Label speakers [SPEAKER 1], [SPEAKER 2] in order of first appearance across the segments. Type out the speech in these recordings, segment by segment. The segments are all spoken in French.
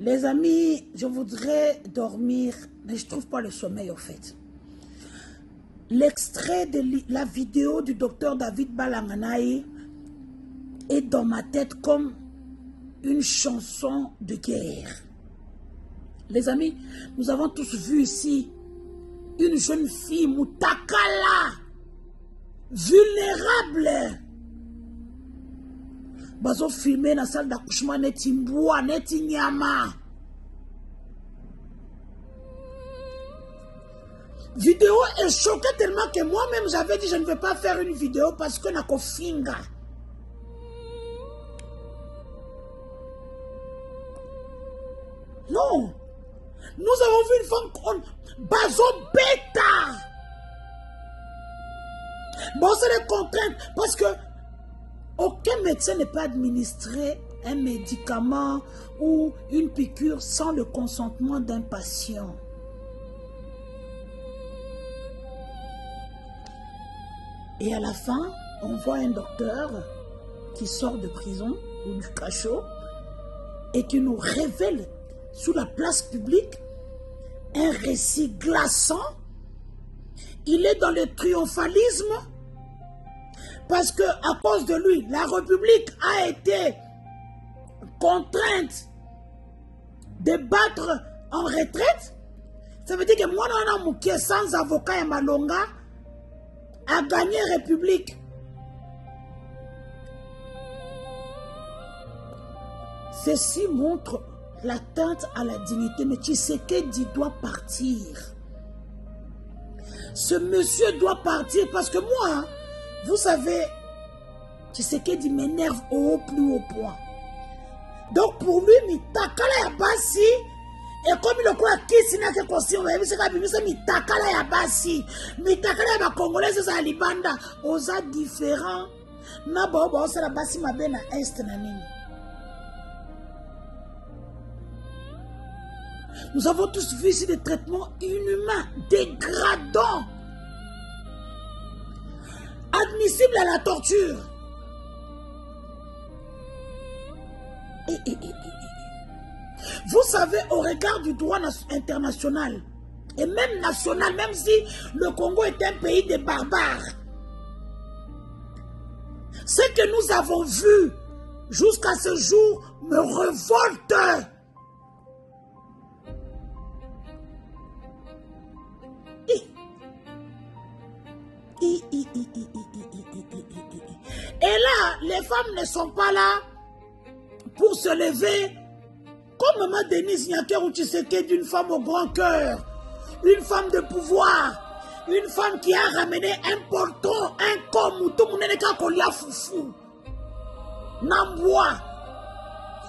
[SPEAKER 1] Les amis, je voudrais dormir, mais je ne trouve pas le sommeil au fait. L'extrait de la vidéo du docteur David Balanganaï est dans ma tête comme une chanson de guerre. Les amis, nous avons tous vu ici une jeune fille, Moutakala, vulnérable. Bazo filmé dans la salle d'accouchement, neti mboua, neti nyama. Vidéo est choquée tellement que moi-même j'avais dit je ne vais pas faire une vidéo parce que n'a finga. Non. Nous avons vu une femme bazo bêta. Bon, c'est les contraintes parce que aucun médecin ne peut administrer un médicament ou une piqûre sans le consentement d'un patient. Et à la fin, on voit un docteur qui sort de prison ou du cachot et qui nous révèle sous la place publique un récit glaçant. Il est dans le triomphalisme parce que à cause de lui, la République a été contrainte de battre en retraite. Ça veut dire que moi, qui est sans avocat et Malonga a gagné République. Ceci montre l'atteinte à la dignité, mais Tshisekedi doit partir. Ce monsieur doit partir parce que moi, vous savez, Tshisekedi m'énerve au plus haut point. Donc pour lui, Mitakala ya basi, et comme il a kisi na ke kosi, on va dire que Mitakala ya basi, Mitakala ya Congolais, c'est ça libanda, osa différent. Na ba osa la basi mabe na est na nini. Nous avons tous vu ici des traitements inhumains, dégradants, admissibles à la torture. Vous savez, au regard du droit international, et même national, même si le Congo est un pays de barbares, ce que nous avons vu jusqu'à ce jour me révolte. Et là, les femmes ne sont pas là pour se lever comme Maman Denise Nyakeru Tshisekedi, d'une femme au grand cœur, une femme de pouvoir, une femme qui a ramené un porton, un com, tout le monde est kolia foufou. Nambois.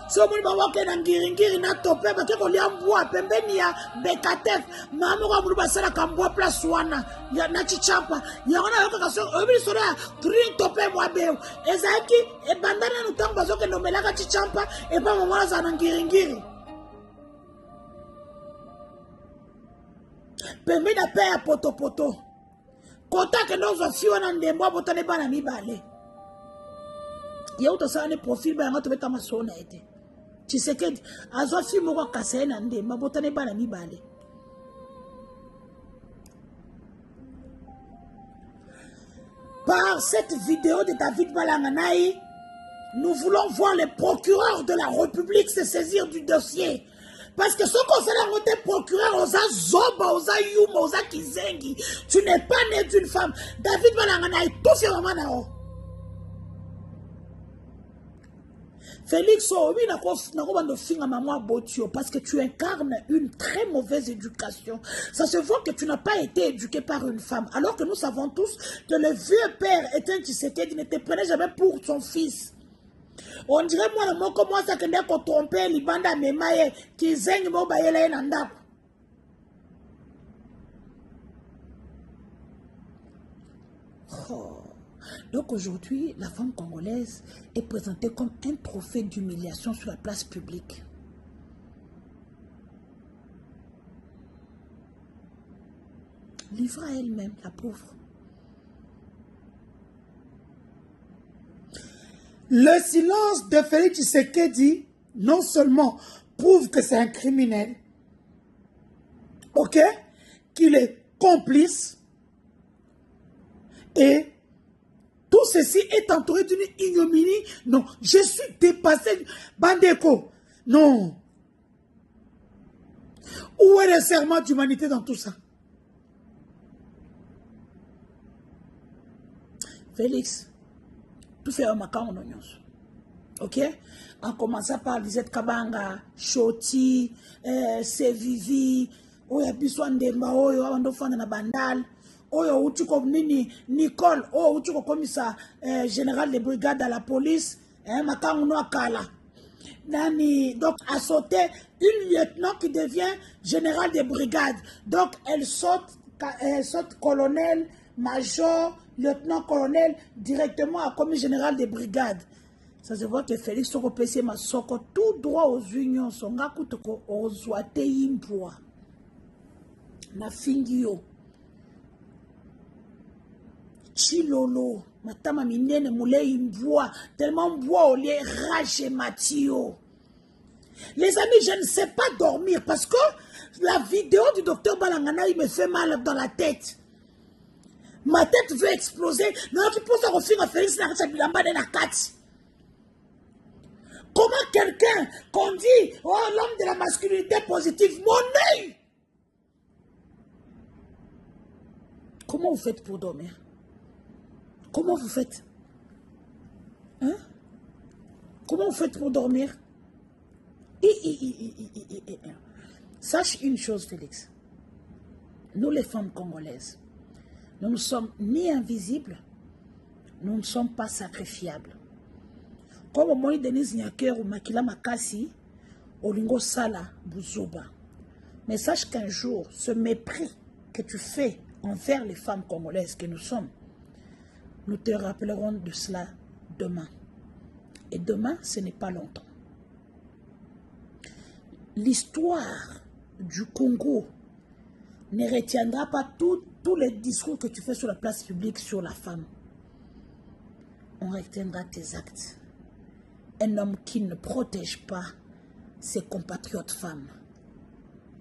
[SPEAKER 1] Si on dit que ngiri na topé, parce qu'on a bois, pembeni ya bekatef, maman va vouloir passer la cambois place wana, ya na chichapa, ya on a l'occasion, obi sora, trin topé moi béo, ezaki, et bandana nous tang bazo que nomela ka chichapa, et pas maman za ngiri. Pembeni na paix à poto poto. Kota que nous aussi on a ndembo botane bana mibale. Ya utosa ne profil ba ngato beta masona ete. Tshisekedi azwa fi moko kasa na ndemba botane bana mibale. Par cette vidéo de David Balanganaï, nous voulons voir les procureurs de la République se saisir du dossier. Parce que ce qu'on fait là, procureur, osa zoba, osa yuma, osa kizengi, tu n'es pas né d'une femme. David Balanganaï, tout fait vraiment là-haut. Félix, parce que tu incarnes une très mauvaise éducation. Ça se voit que tu n'as pas été éduqué par une femme. Alors que nous savons tous que le vieux père était un Tshisekedi, ne te prenait jamais pour son fils. On dirait moi, comment ça que nous tromper les bandes à mes mailles qui zègnent mon baïla et nanda. Donc aujourd'hui, la femme congolaise est présentée comme un trophée d'humiliation sur la place publique. Livrée à elle-même, la pauvre. Le silence de Félix Tshisekedi non seulement prouve que c'est un criminel, ok, qu'il est complice, et tout ceci est entouré d'une ignominie. Non, je suis dépassé. Bandeko, non. Où est le serment d'humanité dans tout ça? Félix, tout fait un macan en oignons. Ok? En commençant par Lisette Kabanga, Choti, Sevivi, Oya Biswan Demba, Oyo Andofana na Bandal, Oyo Uchiko Nini, Nicole, Oyo Uchiko Commissaire général de brigade à la police, macan no akala. Nani, donc, a sauté une lieutenant qui devient général de brigade. Donc, elle saute colonel, major, lieutenant-colonel, directement à commis général de brigade. Ça se voit que Félix Soko PC ma soko tout droit aux unions. Son gars kutoko ozoate impoa. Na fingio. Chilolo. Matama minene moulé imboa. Tellement bois au lieu rage et matio. Les amis, je ne sais pas dormir parce que la vidéo du docteur Balangana, il me fait mal dans la tête. Ma tête veut exploser. Non, tu peux se refaire à Félix Bilamba de Nakati. Comment quelqu'un qu'on dit, oh, l'homme de la masculinité positive, mon œil. Comment vous faites pour dormir? Comment vous faites? Hein? Comment vous faites pour dormir? Sache une chose, Félix. Nous, les femmes congolaises, nous ne sommes ni invisibles, nous ne sommes pas sacrifiables. Comme au moins Denise Nyaker ou Makila Makasi, Olingo Sala Bouzoba. Mais sache qu'un jour, ce mépris que tu fais envers les femmes congolaises que nous sommes, nous te rappellerons de cela demain. Et demain, ce n'est pas longtemps. L'histoire du Congo ne retiendra pas tous les discours que tu fais sur la place publique sur la femme. On retiendra tes actes. Un homme qui ne protège pas ses compatriotes femmes,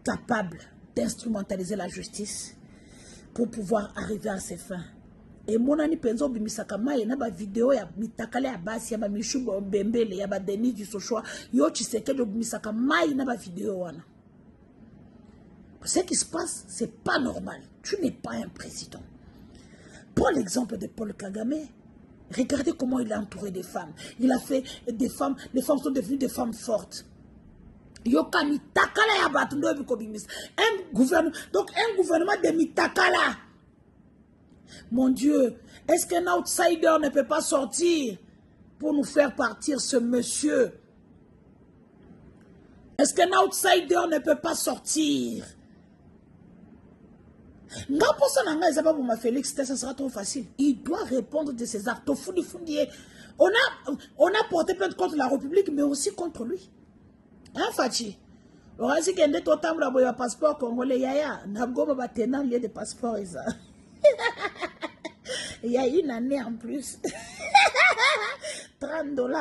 [SPEAKER 1] capable d'instrumentaliser la justice pour pouvoir arriver à ses fins. Et mon ami penzo bimisaka mai na ba vidéo ya mitakale ya basi ya ba mishubo mbembele ya ba Denis du Sochoa yo Tshisekedi do bimisaka mai na ba vidéo wana. Ce qui se passe, c'est pas normal. Tu n'es pas un président. Prends l'exemple de Paul Kagame. Regardez comment il a entouré des femmes. Il a fait des femmes, les femmes sont devenues des femmes fortes. Yoka mitakala ya batundo biko bimis. Un gouvernement de mitakala. Mon Dieu, est-ce qu'un outsider ne peut pas sortir pour nous faire partir ce monsieur? Est-ce qu'un outsider ne peut pas sortir? Félix, ça sera trop facile. Il doit répondre de ses actes. On a porté plainte contre la République, mais aussi contre lui. Hein, Fachi? On a dit qu'il y a un passeport congolais. Il y a un lieu de passeport. Il y a une année en plus. 30 $.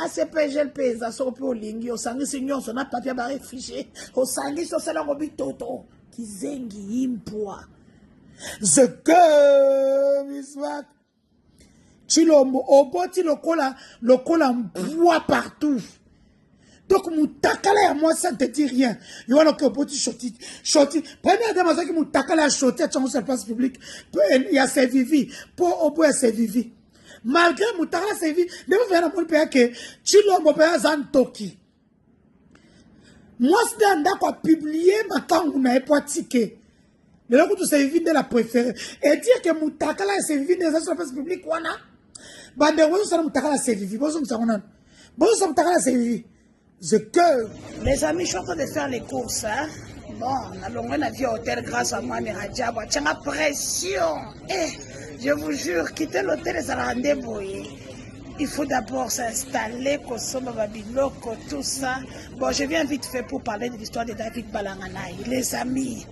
[SPEAKER 1] ACP, je le paye. Ça sort pour l'ingui. Au sangi, signor, son papier à réfugié. Au sangi, ça c'est la robe toto. Qui zengi impoa. The girl, Miss Mac. Chilombo, au boti le cola bois partout. Donc, moutakala à moi, ça ne te dit rien. Il y a un petit shorty. Première dame, qui moutakala shorty à la place publique. Il y a ses vivi. Pour au bout, ses vivi. Malgré moutakala ses vivi, ne vous venez pas dire que Chilombo paya zantoki. Moi, c'est un d'accord à publier, ma quand vous n'avez pas ticket. Le coup de ses vivi de la préférée. Et dire que moutakala ses vivi dans la place publique, wana. Bande, vous savez moutakala ses vivi. Vous savez moutakala ses vivi. Les amis, je suis en train de faire les courses. Hein? Bon, on a longué la vie à l'hôtel grâce à moi, mais Radjaba. Tiens, ma pression. Je vous jure, quitter l'hôtel et ça la rendez-vous. Il faut d'abord s'installer, Kosovo, Babiloko, tout ça. Bon, je viens vite fait pour parler de l'histoire de David Balanganaï, les amis.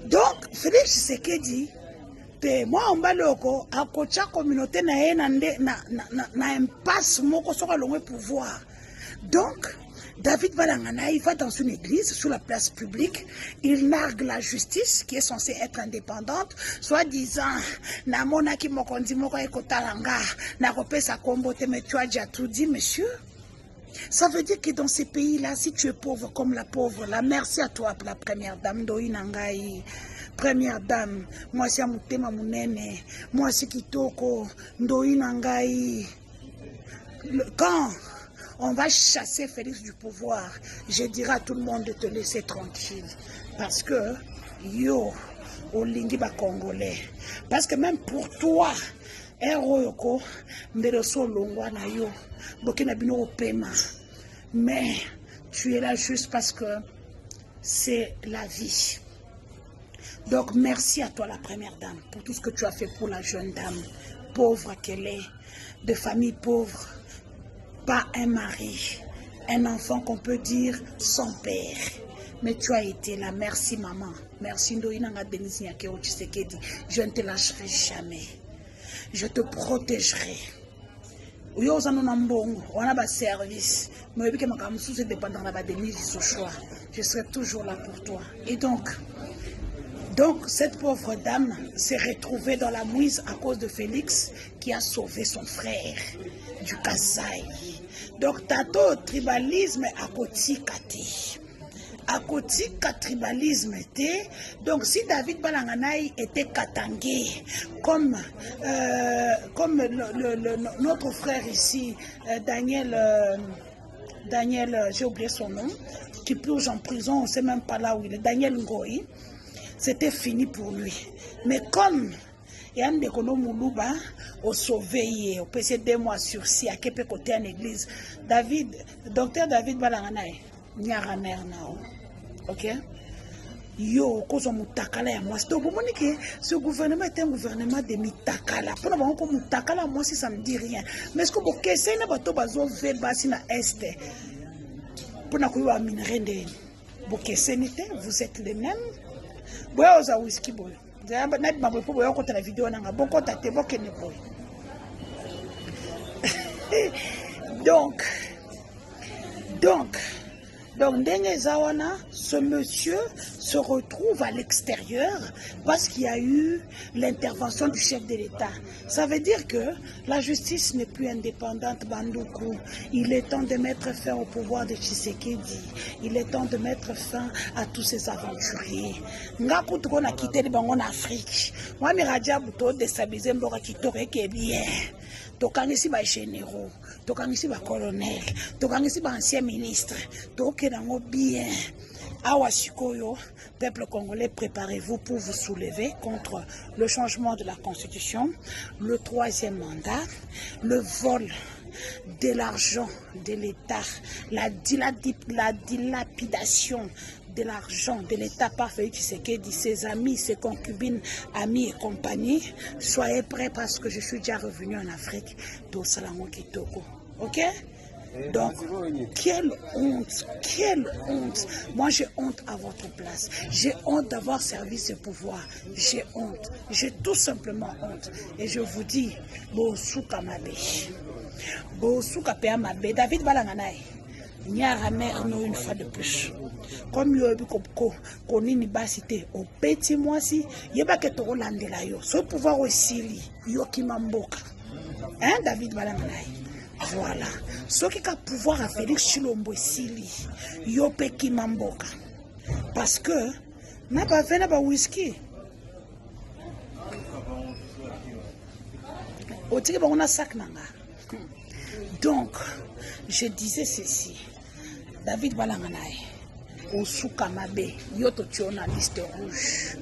[SPEAKER 1] Donc, Félix Tshisekedi, moi, on va le à côté communauté, na impasse, moko, sur le pouvoir. Donc, David Balangana, il va dans une église, sur la place publique, il nargue la justice qui est censée être indépendante, soi-disant, Namona ki mokondi moko ekotalanga, nakopesa kombote, mais tu as déjà tout dit, monsieur. Ça veut dire que dans ces pays-là, si tu es pauvre comme la pauvre, là, merci à toi, la première dame, Doi Nangai. Première dame, moi c'est Mutema Munene, moi c'est Kitoko, Doi Nangai. Quand on va chasser Félix du pouvoir, je dirai à tout le monde de te laisser tranquille. Parce que, yo, olingi ba Congolais. Parce que même pour toi, Eroyoko, Mberoso Longwana yo, Bokina Bino Opema. Mais tu es là juste parce que c'est la vie. Donc merci à toi la première dame pour tout ce que tu as fait pour la jeune dame, pauvre qu'elle est, de famille pauvre. Pas un mari, un enfant qu'on peut dire sans père. Mais tu as été là. Merci maman. Merci Ndoinanga Denise Nyakero Tshisekedi. Je ne te lâcherai jamais. Je te protégerai. Yo zanonambongo, on a ba service. Mais que ma camusou c'est dépendant de la Denise ce choix. Je serai toujours là pour toi. Et donc cette pauvre dame s'est retrouvée dans la mouise à cause de Félix qui a sauvé son frère du Kasaï. Donc, tato tribalisme à côté kati. À côté tribalisme était. Donc, si David Balanganaï était katangé, comme notre frère ici, Daniel, j'ai oublié son nom, qui plonge en prison, on ne sait même pas là où il est, Daniel Ngoï, c'était fini pour lui. Mais comme Yann de Kono Moulouba, au sauvé, au PC 2 mois sur 6, à Kepe côté en église, docteur David Balanganaï, Nyara mère nao. Ok? Yo, cause mutakala ya moi. Donc, vous voyez que ce gouvernement est un gouvernement de mitakala. Pour nous, comme mutakala, moi, si ça me dit rien. Mais est-ce que vous caissez na bateau bazo ver basi na est? Pour nous, vous aminerez vous caissez n'était, vous êtes les mêmes. Vous avez un whisky boy. Vous avez la vidéo nanga beaucoup de boké ne boy. Donc, ce monsieur se retrouve à l'extérieur parce qu'il y a eu l'intervention du chef de l'État. Ça veut dire que la justice n'est plus indépendante, Bandoukou. Il est temps de mettre fin au pouvoir de Tshisekedi. Il est temps de mettre fin à tous ces aventuriers. Ngakutuko na quitté le bangon en Afrique. Moi, Miradia Bouto déstabiliser Mbora Kitore qui est bien. Tokangisi ba généraux, tokangisi ba colonel, tokangisi ba ancien ministre, tokenango bien. Awa sikoyo, peuple congolais, préparez-vous pour vous soulever contre le changement de la constitution, le 3e mandat, le vol de l'argent de l'État, la dilapidation de l'argent de l'État par Félix Tshisekedi, ses amis, ses concubines, amis et compagnie. Soyez prêts parce que je suis déjà revenu en Afrique d'Osalango Kitoko. Ok? Donc, quelle honte, quelle honte. Moi, j'ai honte à votre place. J'ai honte d'avoir servi ce pouvoir. J'ai honte. J'ai tout simplement honte. Et je vous dis, Bosuka Mabe. Bosuka Pea Mabe. David Balanganaï. Nyara mère non une fois de plus. Comme yo konini basité au petit moi si yeba ke to landela yo. Ce pouvoir aussi yo ki mamboka. Hein David Balanganaï. Voilà. Ce qui a pouvoir à Félix Chilombo Sili, Yope Kimamboka. Parce que, n'a pas fait n'a pas whisky. On a sac nanga. Donc, je disais ceci. David Balanganaï, Osuka Mabe, Yoto Tiona liste rouge.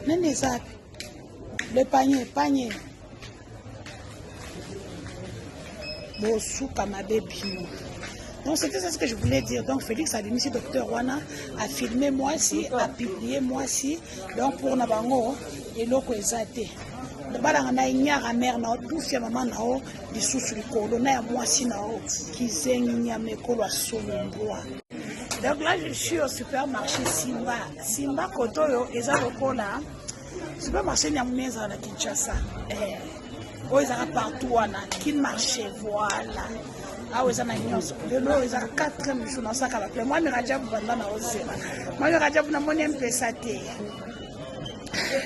[SPEAKER 1] Nenezap, le panier. Donc c'était ça ce que je voulais dire. Donc Félix a initié Docteur Wana a filmé moi si, a publié moi si. Donc pour Nabango et l'autre exaté. Balangana inyara mère na tout fait maman na o di sous likolo na moi si na o kizengi nyame ko la solomboa. Donc là je suis au supermarché Simba Kotoyo eza lokola supermarché Nyamuneza na Kinshasa. Oh, ils ont partout, qui marchait, voilà. Ah oui, ça n'a rien. Le lot, ils ont 4e jour dans ça qu'à la moi, je regarde pendant la hausse. Moi, je regarde pour mon MPSA.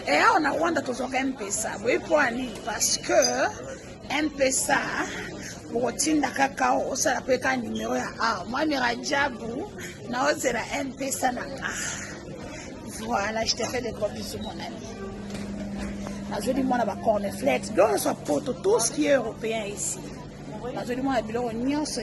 [SPEAKER 1] Et là, on a Wanda toujours MPSA. Oui, pour aller parce que MPSA, pour tinda cacao, ça la peut être numéro A. Moi, je regarde pour la hausse de la MPSA. Voilà, je te fais des gros bisous, mon ami. Je dis moi, on a cornflakes. Donc, on soit pour tout ce qui est européen ici. Je dis moi, on a biloko nyonso.